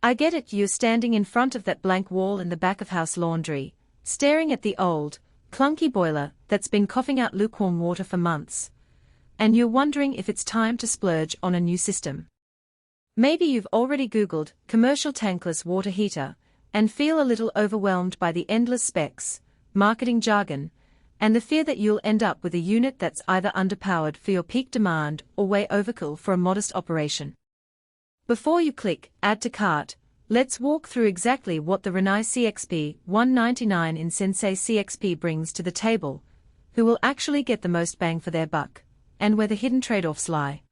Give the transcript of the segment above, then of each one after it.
I get it, you're standing in front of that blank wall in the back of house laundry, staring at the old, clunky boiler that's been coughing out lukewarm water for months, and you're wondering if it's time to splurge on a new system. Maybe you've already Googled commercial tankless water heater and feel a little overwhelmed by the endless specs, marketing jargon, and the fear that you'll end up with a unit that's either underpowered for your peak demand or way overkill for a modest operation. Before you click Add to Cart, let's walk through exactly what the Rinnai CXP199iN SENSEI CXP brings to the table, who will actually get the most bang for their buck, and where the hidden trade-offs lie.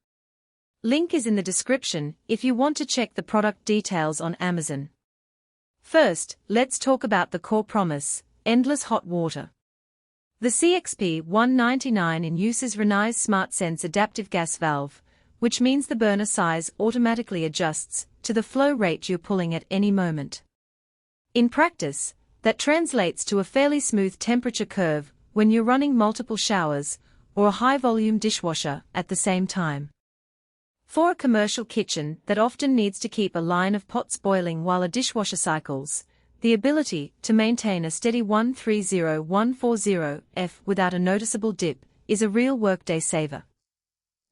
Link is in the description if you want to check the product details on Amazon. First, let's talk about the core promise, endless hot water. The CXP199iN uses Rinnai's SmartSense adaptive gas valve, which means the burner size automatically adjusts to the flow rate you're pulling at any moment. In practice, that translates to a fairly smooth temperature curve when you're running multiple showers or a high-volume dishwasher at the same time. For a commercial kitchen that often needs to keep a line of pots boiling while a dishwasher cycles, the ability to maintain a steady 130-140 F without a noticeable dip is a real workday saver.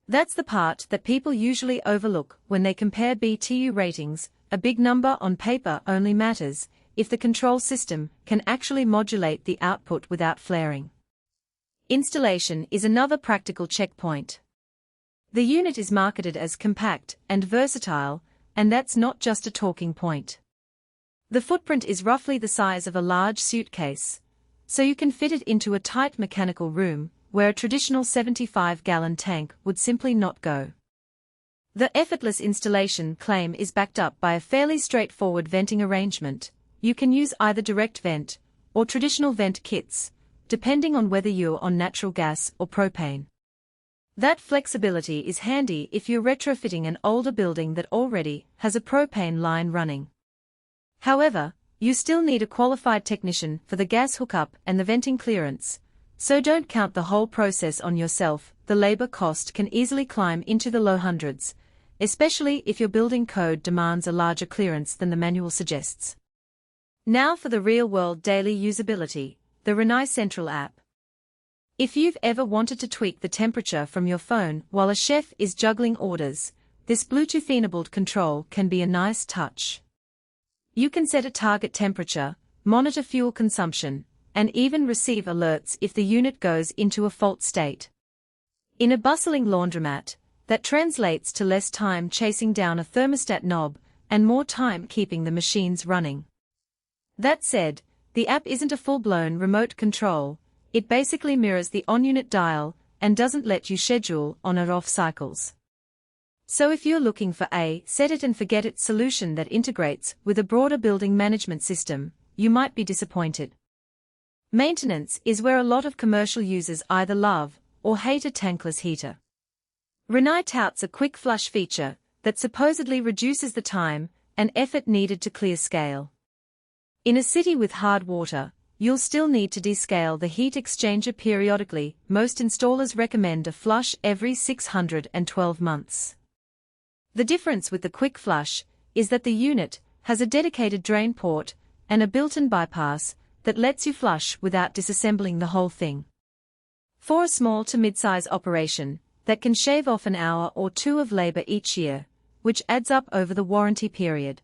That's the part that people usually overlook when they compare BTU ratings. A big number on paper only matters if the control system can actually modulate the output without flaring. Installation is another practical checkpoint. The unit is marketed as compact and versatile, and that's not just a talking point. The footprint is roughly the size of a large suitcase, so you can fit it into a tight mechanical room where a traditional 75-gallon tank would simply not go. The effortless installation claim is backed up by a fairly straightforward venting arrangement. You can use either direct vent or traditional vent kits, depending on whether you're on natural gas or propane. That flexibility is handy if you're retrofitting an older building that already has a propane line running. However, you still need a qualified technician for the gas hookup and the venting clearance, so don't count the whole process on yourself. The labor cost can easily climb into the low hundreds, especially if your building code demands a larger clearance than the manual suggests. Now for the real-world daily usability, the Rinnai Central app. If you've ever wanted to tweak the temperature from your phone while a chef is juggling orders, this Bluetooth-enabled control can be a nice touch. You can set a target temperature, monitor fuel consumption, and even receive alerts if the unit goes into a fault state. In a bustling laundromat, that translates to less time chasing down a thermostat knob and more time keeping the machines running. That said, the app isn't a full-blown remote control. It basically mirrors the on-unit dial and doesn't let you schedule on or off cycles. So if you're looking for a set-it-and-forget-it solution that integrates with a broader building management system, you might be disappointed. Maintenance is where a lot of commercial users either love or hate a tankless heater. Rinnai touts a quick flush feature that supposedly reduces the time and effort needed to clear scale. In a city with hard water, you'll still need to descale the heat exchanger periodically. Most installers recommend a flush every 612 months. The difference with the quick flush is that the unit has a dedicated drain port and a built-in bypass that lets you flush without disassembling the whole thing. For a small to mid-size operation, that can shave off an hour or two of labor each year, which adds up over the warranty period.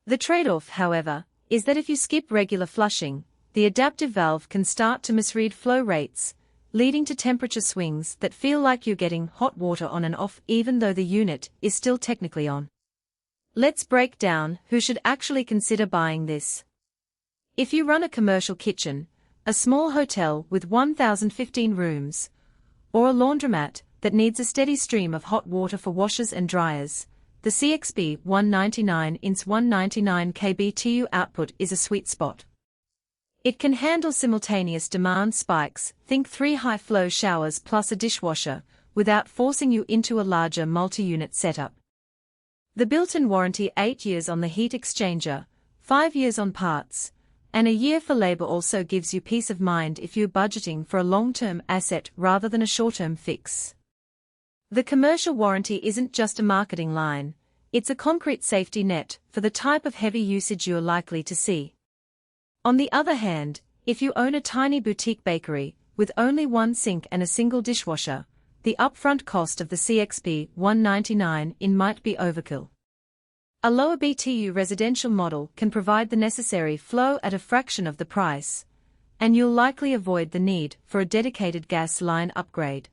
The trade-off, however, is that if you skip regular flushing, the adaptive valve can start to misread flow rates, leading to temperature swings that feel like you're getting hot water on and off even though the unit is still technically on. Let's break down who should actually consider buying this. If you run a commercial kitchen, a small hotel with 1,015 rooms, or a laundromat that needs a steady stream of hot water for washers and dryers, the CXP199iN 199 kBTU output is a sweet spot. It can handle simultaneous demand spikes, think 3 high-flow showers plus a dishwasher, without forcing you into a larger multi-unit setup. The built-in warranty 8 years on the heat exchanger, 5 years on parts, and a year for labor also gives you peace of mind if you're budgeting for a long-term asset rather than a short-term fix. The commercial warranty isn't just a marketing line, It's a concrete safety net for the type of heavy usage you're likely to see. On the other hand, if you own a tiny boutique bakery with only one sink and a single dishwasher, the upfront cost of the CXP199iN might be overkill. A lower BTU residential model can provide the necessary flow at a fraction of the price, and you'll likely avoid the need for a dedicated gas line upgrade.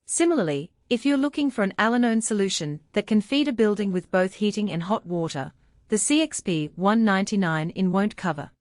Similarly, if you're looking for an all-in-one solution that can feed a building with both heating and hot water, the CXP199iN won't cover